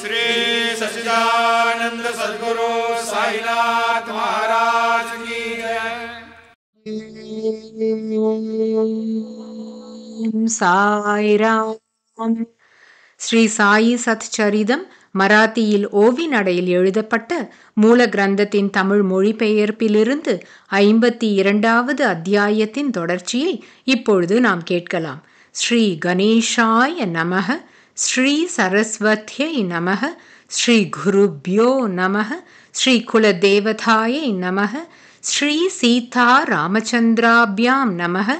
श्री सच्चिदानंद सद्गुरु साईनाथ महाराज की जय। சாய்ராம். ஸ்ரீ சாயி சத்சரிதம் மராத்தியில் ஓவி நடையில் எழுதப்பட்ட மூல கிரந்தத்தின் தமிழ் மொழிபெயர்ப்பிலிருந்து 52வது அத்தியாயத்தின் தொடர்ச்சியை இப்பொழுது நாம் கேட்கலாம். ஸ்ரீ கணேஷாய நமக, ஸ்ரீ சரஸ்வத்யை நமக, ஸ்ரீ குருப்யோ நமக, ஸ்ரீ குலதேவதாயை நமக, ஸ்ரீ சீதா ராமச்சந்திராபியாம் நமக,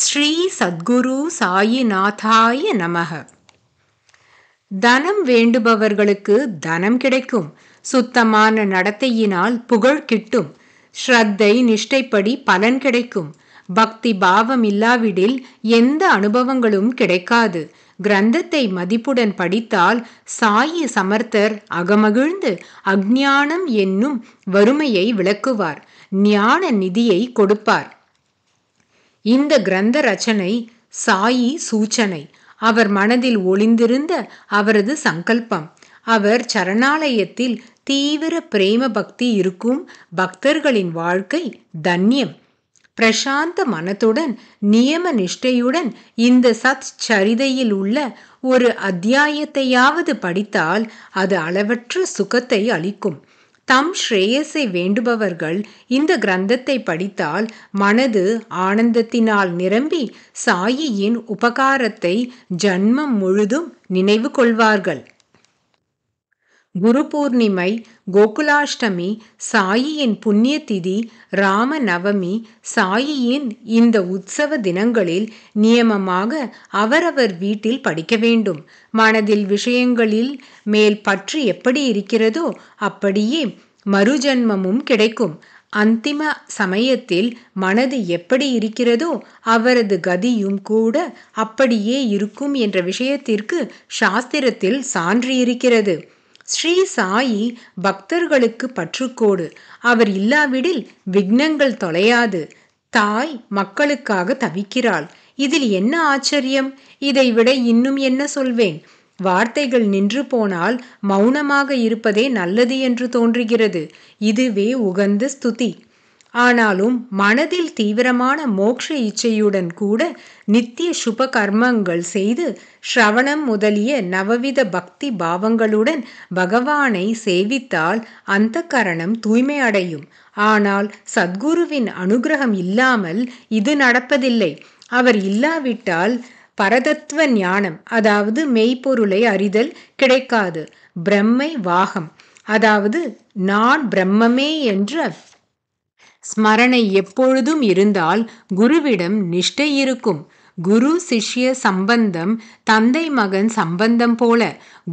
ஸ்ரீ சத்குரு சாயிநாதாய நமக. தனம் வேண்டுபவர்களுக்கு தனம் கிடைக்கும். சுத்தமான நடத்தையினால் புகழ் கிட்டும். ஸ்ரத்தை நிஷ்டைப்படி பலன் கிடைக்கும். பக்தி பாவம் இல்லாவிடில் எந்த அனுபவங்களும் கிடைக்காது. கிரந்தத்தை மதிப்புடன் படித்தால் சாயி சமர்த்தர் அகமகிழ்ந்து அஞ்ஞானம் என்னும் வறுமையை விளக்குவார், ஞான நிதியை கொடுப்பார். இந்த கிரந்த ரச்சனை சாயி சூச்சனை, அவர் மனதில் ஒளிந்திருந்த அவரது சங்கல்பம். அவர் சரணாலயத்தில் தீவிர பிரேம பக்தி இருக்கும் பக்தர்களின் வாழ்க்கை தன்யம். பிரசாந்த மனத்துடன் நியம நிஷ்டையுடன் இந்த சத் சரிதையில் உள்ள ஒரு அத்தியாயத்தையாவது படித்தால் அது அளவற்ற சுகத்தை அளிக்கும். தம் ஸ்ரேயஸை வேண்டுபவர்கள் இந்த கிரந்தத்தை படித்தால் மனது ஆனந்தத்தினால் நிரம்பி சாயியின் உபகாரத்தை ஜன்மம் முழுதும் நினைவு கொள்வார்கள். குரு பூர்ணிமை, கோகுலாஷ்டமி, சாயியின் புண்ணிய திதி, ராம நவமி, சாயியின் இந்த உற்சவ தினங்களில் நியமமாக அவரவர் வீட்டில் படிக்க வேண்டும். மனதில் விஷயங்களில் மேல் பற்று எப்படி இருக்கிறதோ அப்படியே மறுஜன்மமும் கிடைக்கும். அந்திம சமயத்தில் மனது எப்படி இருக்கிறதோ அவரது கதியும் கூட அப்படியே இருக்கும் என்ற விஷயத்திற்கு சாஸ்திரத்தில் சான்று இருக்கிறது. ஸ்ரீ சாயி பக்தர்களுக்கு பற்றுக்கோடு. அவர் இல்லாவிடில் விக்னங்கள் தொலையாது. தாய் மக்களுக்காக தவிக்கிறாள். இதில் என்ன ஆச்சரியம்? இதைவிட இன்னும் என்ன சொல்வேன்? வார்த்தைகள் நின்று போனால் மௌனமாக இருப்பதே நல்லது என்று தோன்றுகிறது. இதுவே உகந்த ஸ்துதி. ஆனாலும் மனதில் தீவிரமான மோட்ச இச்சையுடன் கூட நித்திய சுப கர்மங்கள் செய்து ஸ்ரவணம் முதலிய நவவித பக்தி பாவங்களுடன் பகவானை சேவித்தால் அந்த கரணம் தூய்மை அடையும். ஆனால் சத்குருவின் அனுகிரகம் இல்லாமல் இது நடப்பதில்லை. அவர் இல்லாவிட்டால் பரதத்துவ ஞானம், அதாவது மெய்ப்பொருளை அறிதல் கிடைக்காது. பிரம்மை வாகம், அதாவது நான் பிரம்மமே என்ற ஸ்மரணை எப்பொழுதும் இருந்தால் குருவிடம் நிஷ்டை இருக்கும். குரு சிஷ்ய சம்பந்தம் தந்தை மகன் சம்பந்தம் போல.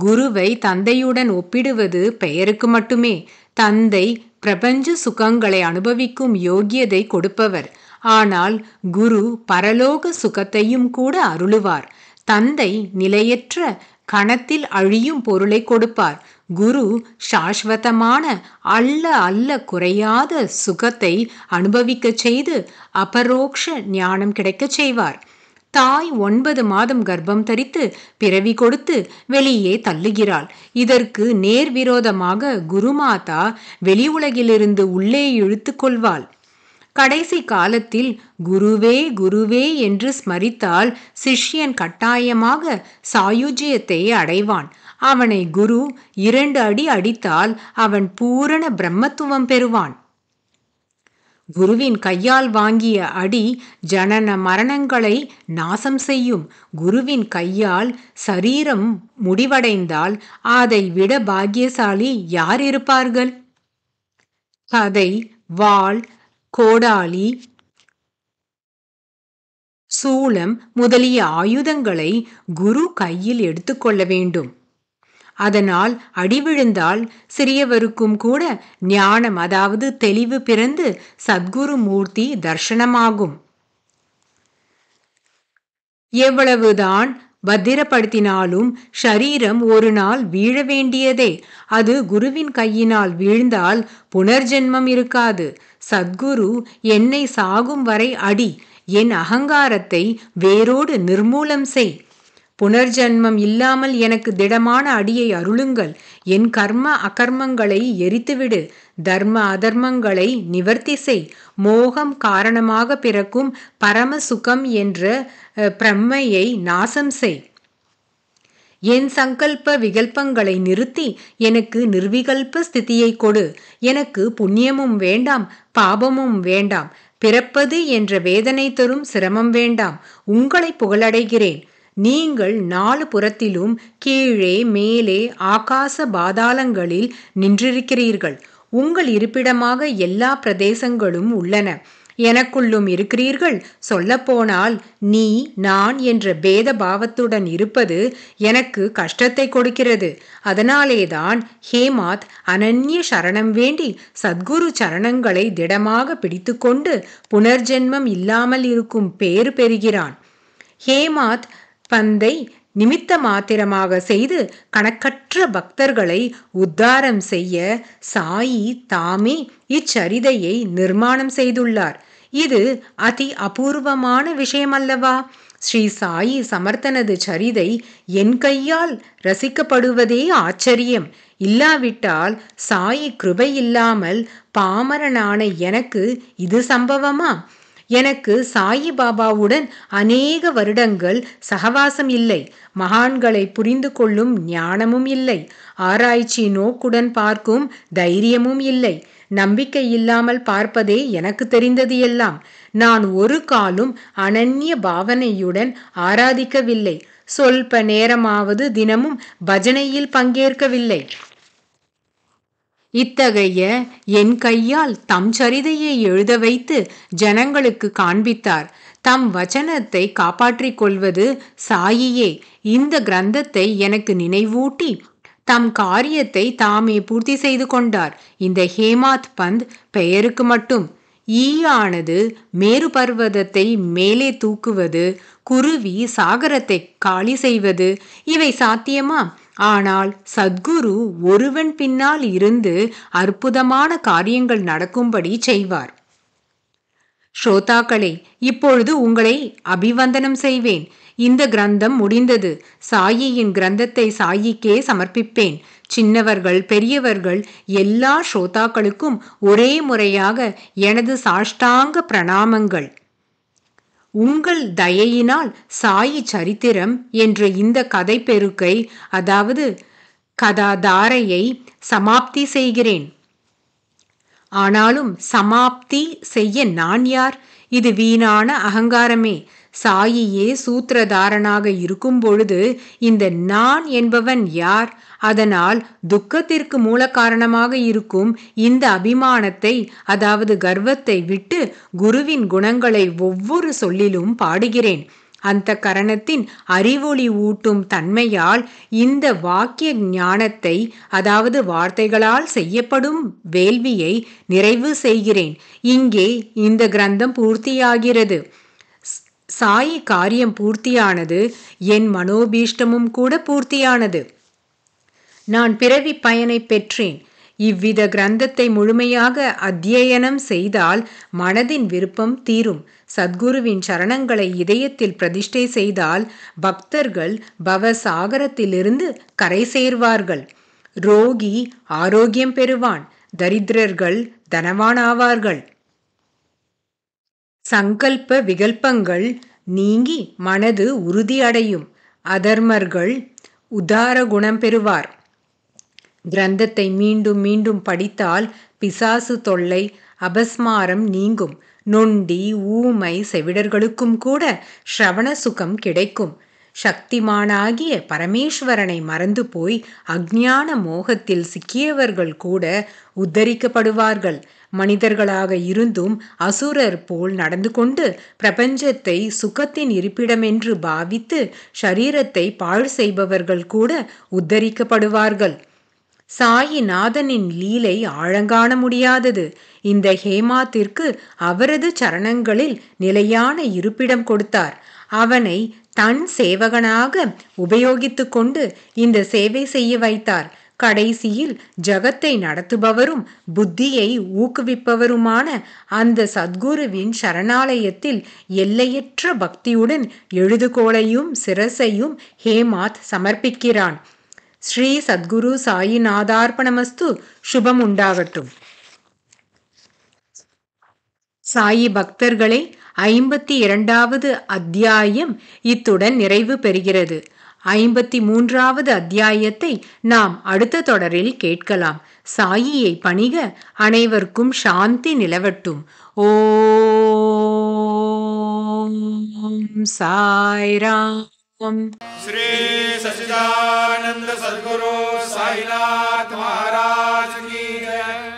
குருவை தந்தையுடன் ஒப்பிடுவது பெயருக்கு மட்டுமே. தந்தை பிரபஞ்ச சுகங்களை அனுபவிக்கும் யோகியதை கொடுப்பவர். ஆனால் குரு பரலோக சுகத்தையும் கூட அருளுவார். தந்தை நிலையற்ற கணத்தில் அழியும் பொருளை கொடுப்பார். குரு சாஸ்வதமான அல்ல குறையாத சுகத்தை அனுபவிக்க செய்து அபரோக்ஷ ஞானம் கிடைக்கச் செய்வார். தாய் 9 மாதம் கர்ப்பம் தரித்து பிறவி கொடுத்து வெளியே தள்ளுகிறாள். இதற்கு நேர்விரோதமாக குருமாதா வெளி உலகிலிருந்து உள்ளே இழுத்து கொள்வாள். கடைசி காலத்தில் குருவே குருவே என்று ஸ்மரித்தால் சிஷ்யன் கட்டாயமாக சாயுஜ்யத்தை அடைவான். அவனை குரு 2 அடி அடித்தால் அவன் பூரண பிரம்மத்துவம் பெறுவான். குருவின் கையால் வாங்கிய அடி ஜனன மரணங்களை நாசம் செய்யும். குருவின் கையால் சரீரம் முடிவடைந்தால் அதை விட பாக்கியசாலி யார் இருப்பார்கள்? கதை, வாள், கோடாலி, சூலம் முதலிய ஆயுதங்களை குரு கையில் எடுத்துக்கொள்ள வேண்டும். அதனால் அடி விழுந்தால் சிறியவருக்கும் கூட ஞானம், அதாவது தெளிவு பிறந்து சத்குரு மூர்த்தி தர்சனமாகும். எவ்வளவுதான் பத்திரப்படுத்தினாலும் ஷரீரம் ஒரு நாள் வீழ வேண்டியதே. அது குருவின் கையினால் வீழ்ந்தால் புனர்ஜென்மம் இருக்காது. சத்குரு என்னை சாகும் வரை அடி, என் அகங்காரத்தை வேரோடு நிர்மூலம் செய். புனர்ஜன்மம் இல்லாமல் எனக்கு திடமான அடியை அருளுங்கள். என் கர்ம அகர்மங்களை எரித்துவிடு. தர்ம அதர்மங்களை நிவர்த்தி செய். மோகம் காரணமாக பிறக்கும் பரம சுகம் என்ற பிரம்மையை நாசம் செய். என் சங்கல்ப விகல்பங்களை நிறுத்தி எனக்கு நிர்விகல்ப ஸ்திதியை கொடு. எனக்கு புண்ணியமும் வேண்டாம், பாபமும் வேண்டாம். பிறப்பது என்ற வேதனை தரும் சிரமம் வேண்டாம். உங்களை புகழடைகிறேன். நீங்கள் 4 புறத்திலும் கீழே மேலே ஆகாச பாதாளங்களில் நின்றிருக்கிறீர்கள். உங்கள் இருப்பிடமாக எல்லா பிரதேசங்களும் உள்ளன. எனக்குள்ளும் இருக்கிறீர்கள். சொல்லப்போனால் நீ நான் என்ற பேத பாவத்துடன் இருப்பது எனக்கு கஷ்டத்தை கொடுக்கிறது. அதனாலேதான் ஹேமாத் அனன்ய சரணம் வேண்டி சத்குரு சரணங்களை திடமாக பிடித்துக்கொண்டு புனர்ஜென்மம் இல்லாமல் இருக்கும் பேறு பெறுகிறான். ஹேமாத் பந்தை நிமித்த மாத்திரமாக செய்து கணக்கற்ற பக்தர்களை உத்தாரம் செய்ய சாயி தாமே இச்சரிதையை நிர்மாணம் செய்துள்ளார். இது அதி அபூர்வமான விஷயமல்லவா? ஸ்ரீ சாயி சமர்த்தனது சரிதை என் கையால் ரசிக்கப்படுவதே ஆச்சரியம். இல்லாவிட்டால் சாயி கிருபை இல்லாமல் பாமரனான எனக்கு இது சம்பவமா? எனக்கு சாயி பாபாவுடன் அநேக வருடங்கள் சகவாசம் இல்லை. மகான்களை புரிந்து கொள்ளும் ஞானமும் இல்லை. ஆராய்ச்சி நோக்குடன் பார்க்கும் தைரியமும் இல்லை. நம்பிக்கை இல்லாமல் பார்ப்பதே எனக்கு தெரிந்தது எல்லாம். நான் ஒரு காலும் அனன்ய பாவனையுடன் ஆராதிக்கவில்லை. சொல்ப நேரமாவது தினமும் பஜனையில் பங்கேற்கவில்லை. இத்தகைய என் கையால் தம் சரிதையை எழுத வைத்து ஜனங்களுக்கு காண்பித்தார். தம் வச்சனத்தை காப்பாற்றிக் கொள்வது சாயியே. இந்த கிரந்தத்தை எனக்கு நினைவூட்டி தம் காரியத்தை தாமே பூர்த்தி செய்து கொண்டார். இந்த ஹேமாத் பந்த் பெயருக்கு மட்டும். ஈயானது மேரு பர்வதத்தை மேலே தூக்குவது, குருவி சாகரத்தை காலி செய்வது இவை சாத்தியமா? ஆனால் சத்குரு ஒருவன் பின்னால் இருந்து அற்புதமான காரியங்கள் நடக்கும்படி செய்வார். ஸ்ரோதாக்களே, இப்பொழுது உங்களை அபிவந்தனம் செய்வேன். இந்த கிரந்தம் முடிந்தது. சாயியின் கிரந்தத்தை சாயிக்கே சமர்ப்பிப்பேன். சின்னவர்கள் பெரியவர்கள் எல்லா ஸ்ரோதாக்களுக்கும் ஒரே முறையாக எனது சாஷ்டாங்க பிரணாமங்கள். உங்கள் தயையினால் சாயி சரித்திரம் என்ற இந்த கதை பெருக்கை, அதாவது கதாதாரையை சமாப்தி செய்கிறேன். ஆனாலும் சமாப்தி செய்ய நான் யார்? இது வீணான அகங்காரமே. சாயியே சூத்திரதாரனாக இருக்கும் பொழுது இந்த நான் என்பவன் யார்? அதனால் துக்கத்திற்கு மூல காரணமாக இருக்கும் இந்த அபிமானத்தை, அதாவது கர்வத்தை விட்டு குருவின் குணங்களை ஒவ்வொரு சொல்லிலும் பாடுகிறேன். அந்த கரணத்தின் அறிவொளி ஊட்டும் தன்மையால் இந்த வாக்கிய ஞானத்தை, அதாவது வார்த்தைகளால் செய்யப்படும் வேள்வியை நிறைவு செய்கிறேன். இங்கே இந்த கிரந்தம் பூர்த்தியாகிறது. சாயி காரியம் பூர்த்தியானது. என் மனோபீஷ்டமும் கூட பூர்த்தியானது. நான் பிறவி பயனை பெற்றேன். இவ்வித கிரந்தத்தை முழுமையாக அத்தியனம் செய்தால் மனதின் விருப்பம் தீரும். சத்குருவின் சரணங்களை இதயத்தில் பிரதிஷ்டை செய்தால் பக்தர்கள் பவசாகரத்திலிருந்து கரை சேர்வார்கள். ரோகி ஆரோக்கியம் பெறுவான். தரித்திரர்கள் தனவான் ஆவார்கள். சங்கல்ப விகல்பங்கள் நீங்கி மனது உறுதி அடையும். அதர்மர்கள் உதார குணம் பெறுவார். கிரந்தத்தை மீண்டும் மீண்டும் படித்தால் பிசாசு தொல்லை, அபஸ்மாரம் நீங்கும். நொண்டி ஊமை செவிடர்களுக்கும் கூட ஸ்ரவண சுகம் கிடைக்கும். சக்திமானாகிய பரமேஸ்வரனை மறந்து போய் அஞ்ஞான மோகத்தில் சிக்கியவர்கள் கூட உத்தரிக்கப்படுவார்கள். மனிதர்களாக இருந்தும் அசுரர் போல் நடந்து கொண்டு பிரபஞ்சத்தை சுகத்தின் இருப்பிடமென்று பாவித்து ஷரீரத்தை பாழ் செய்பவர்கள் கூட உத்தரிக்கப்படுவார்கள். சாயிநாதனின் லீலை ஆழங்காண முடியாதது. இந்த ஹேமாத்திற்கு அவரது சரணங்களில் நிலையான இருப்பிடம் கொடுத்தார். அவனை தன் சேவகனாக உபயோகித்து கொண்டு இந்த சேவை செய்ய வைத்தார். கடைசியில் ஜகத்தை நடத்துபவரும் புத்தியை ஊக்குவிப்பவருமான அந்த சத்குருவின் சரணாலயத்தில் எல்லையற்ற பக்தியுடன் எழுதுகோலையும் சிரசையும் ஹேமாத் சமர்ப்பிக்கிறான். ஸ்ரீ சத்குரு சாயிநாதார்ப்பணமஸ்து. சுபம் உண்டாகட்டும். சாயி பக்தர்களை 52வது அத்தியாயம் இத்துடன் நிறைவு பெறுகிறது. 53வது அத்தியாயத்தை நாம் அடுத்த தொடரில் கேட்கலாம். சாயியை பணிக. அனைவருக்கும் சாந்தி நிலவட்டும். ஓம் சாய்ராம். श्री सच्चिदानंद सद्गुरु साईनाथ महाराज की जय।